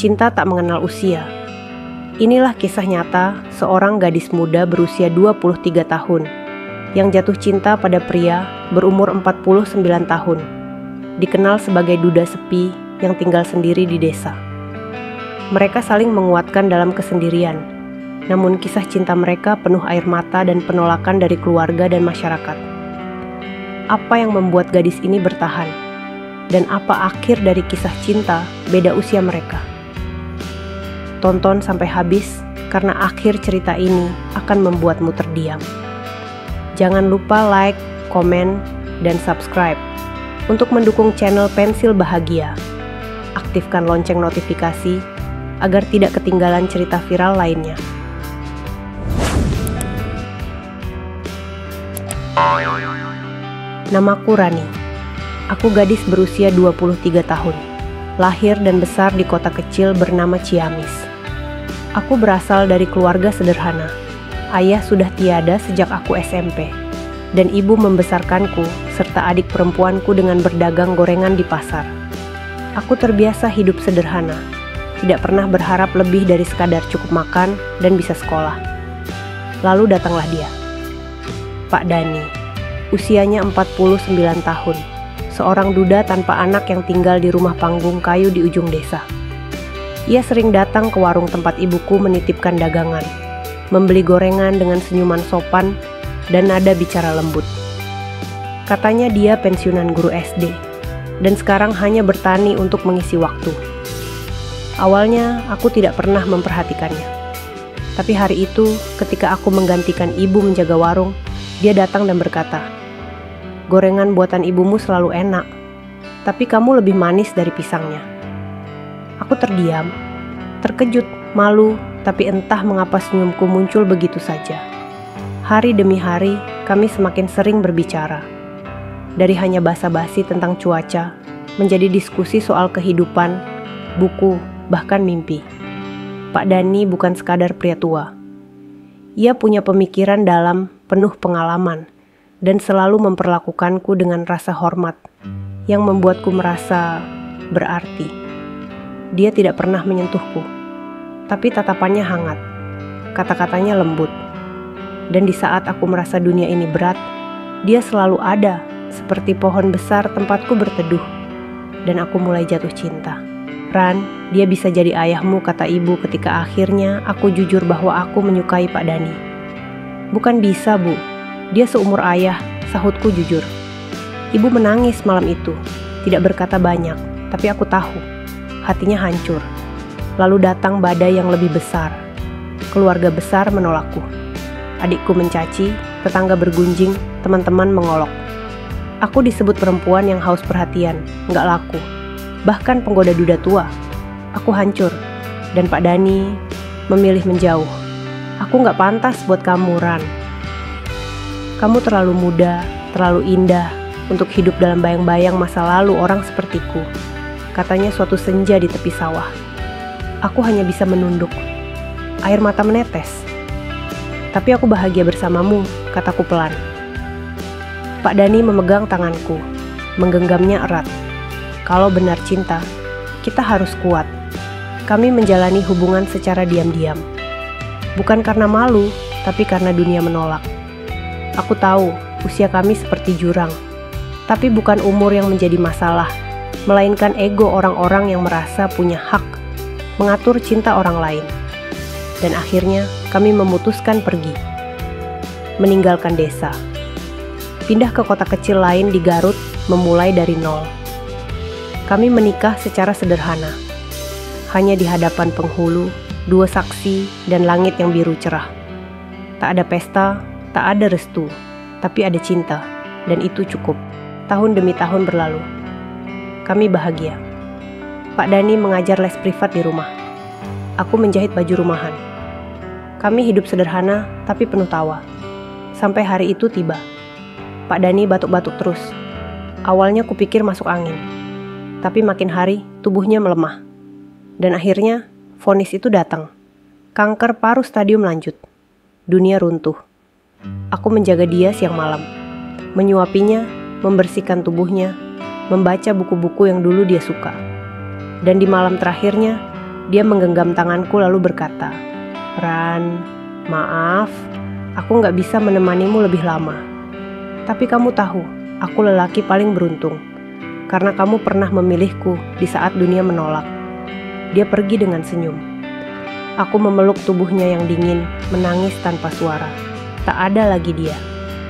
Cinta tak mengenal usia. Inilah kisah nyata seorang gadis muda berusia 23 tahun yang jatuh cinta pada pria berumur 49 tahun, dikenal sebagai duda sepi yang tinggal sendiri di desa. Mereka saling menguatkan dalam kesendirian, namun kisah cinta mereka penuh air mata dan penolakan dari keluarga dan masyarakat. Apa yang membuat gadis ini bertahan? Dan apa akhir dari kisah cinta beda usia mereka? Tonton sampai habis, karena akhir cerita ini akan membuatmu terdiam. Jangan lupa like, komen, dan subscribe untuk mendukung channel Pensil Bahagia. Aktifkan lonceng notifikasi agar tidak ketinggalan cerita viral lainnya. Namaku Rani. Aku gadis berusia 23 tahun, lahir dan besar di kota kecil bernama Ciamis. Aku berasal dari keluarga sederhana. Ayah sudah tiada sejak aku SMP, dan ibu membesarkanku serta adik perempuanku dengan berdagang gorengan di pasar. Aku terbiasa hidup sederhana, tidak pernah berharap lebih dari sekadar cukup makan dan bisa sekolah. Lalu datanglah dia, Pak Dani. Usianya 49 tahun, seorang duda tanpa anak yang tinggal di rumah panggung kayu di ujung desa. Ia sering datang ke warung tempat ibuku menitipkan dagangan, membeli gorengan dengan senyuman sopan dan nada bicara lembut. Katanya dia pensiunan guru SD, dan sekarang hanya bertani untuk mengisi waktu. Awalnya aku tidak pernah memperhatikannya. Tapi hari itu, ketika aku menggantikan ibu menjaga warung, dia datang dan berkata, "Gorengan buatan ibumu selalu enak, tapi kamu lebih manis dari pisangnya." Aku terdiam, terkejut, malu, tapi entah mengapa senyumku muncul begitu saja. Hari demi hari, kami semakin sering berbicara. Dari hanya basa-basi tentang cuaca, menjadi diskusi soal kehidupan, buku, bahkan mimpi. Pak Dani bukan sekadar pria tua. Ia punya pemikiran dalam, penuh pengalaman, dan selalu memperlakukanku dengan rasa hormat, yang membuatku merasa berarti. Dia tidak pernah menyentuhku, tapi tatapannya hangat, kata-katanya lembut. Dan di saat aku merasa dunia ini berat, dia selalu ada, seperti pohon besar tempatku berteduh. Dan aku mulai jatuh cinta. "Ran, dia bisa jadi ayahmu," kata ibu ketika akhirnya aku jujur bahwa aku menyukai Pak Dani. "Bukan bisa, Bu. Dia seumur ayah," sahutku jujur. Ibu menangis malam itu, tidak berkata banyak, tapi aku tahu. Hatinya hancur. Lalu datang badai yang lebih besar. Keluarga besar menolakku. Adikku mencaci, tetangga bergunjing, teman-teman mengolok. Aku disebut perempuan yang haus perhatian, nggak laku. Bahkan penggoda duda tua. Aku hancur. Dan Pak Dani memilih menjauh. "Aku nggak pantas buat kamu, Ran. Kamu terlalu muda, terlalu indah untuk hidup dalam bayang-bayang masa lalu orang sepertiku," katanya suatu senja di tepi sawah. Aku hanya bisa menunduk. Air mata menetes. "Tapi aku bahagia bersamamu," kataku pelan. Pak Dani memegang tanganku, menggenggamnya erat. "Kalau benar cinta, kita harus kuat." Kami menjalani hubungan secara diam-diam. Bukan karena malu, tapi karena dunia menolak. Aku tahu, usia kami seperti jurang. Tapi bukan umur yang menjadi masalah, melainkan ego orang-orang yang merasa punya hak mengatur cinta orang lain. Dan akhirnya kami memutuskan pergi, meninggalkan desa, pindah ke kota kecil lain di Garut, memulai dari nol. Kami menikah secara sederhana, hanya di hadapan penghulu, 2 saksi, dan langit yang biru cerah. Tak ada pesta, tak ada restu, tapi ada cinta, dan itu cukup. Tahun demi tahun berlalu. Kami bahagia. Pak Dani mengajar les privat di rumah. Aku menjahit baju rumahan. Kami hidup sederhana tapi penuh tawa. Sampai hari itu tiba. Pak Dani batuk-batuk terus. Awalnya kupikir masuk angin. Tapi makin hari tubuhnya melemah. Dan akhirnya vonis itu datang. Kanker paru stadium lanjut. Dunia runtuh. Aku menjaga dia siang malam. Menyuapinya, membersihkan tubuhnya, membaca buku-buku yang dulu dia suka. Dan di malam terakhirnya, Dia menggenggam tanganku lalu berkata, "Ran, maaf, aku nggak bisa menemanimu lebih lama. Tapi kamu tahu, aku lelaki paling beruntung, karena kamu pernah memilihku di saat dunia menolak." Dia pergi dengan senyum. Aku memeluk tubuhnya yang dingin, menangis tanpa suara. Tak ada lagi dia,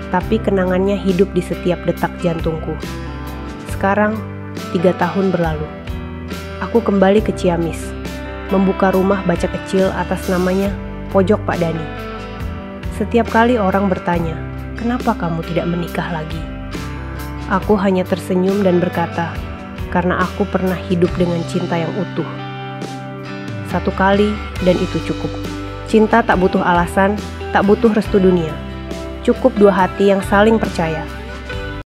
tapi kenangannya hidup di setiap detak jantungku. Sekarang, 3 tahun berlalu. Aku kembali ke Ciamis, membuka rumah baca kecil atas namanya Pojok Pak Dani. Setiap kali orang bertanya, "Kenapa kamu tidak menikah lagi?" Aku hanya tersenyum dan berkata, "Karena aku pernah hidup dengan cinta yang utuh. Satu kali dan itu cukup." Cinta tak butuh alasan, tak butuh restu dunia. Cukup dua hati yang saling percaya.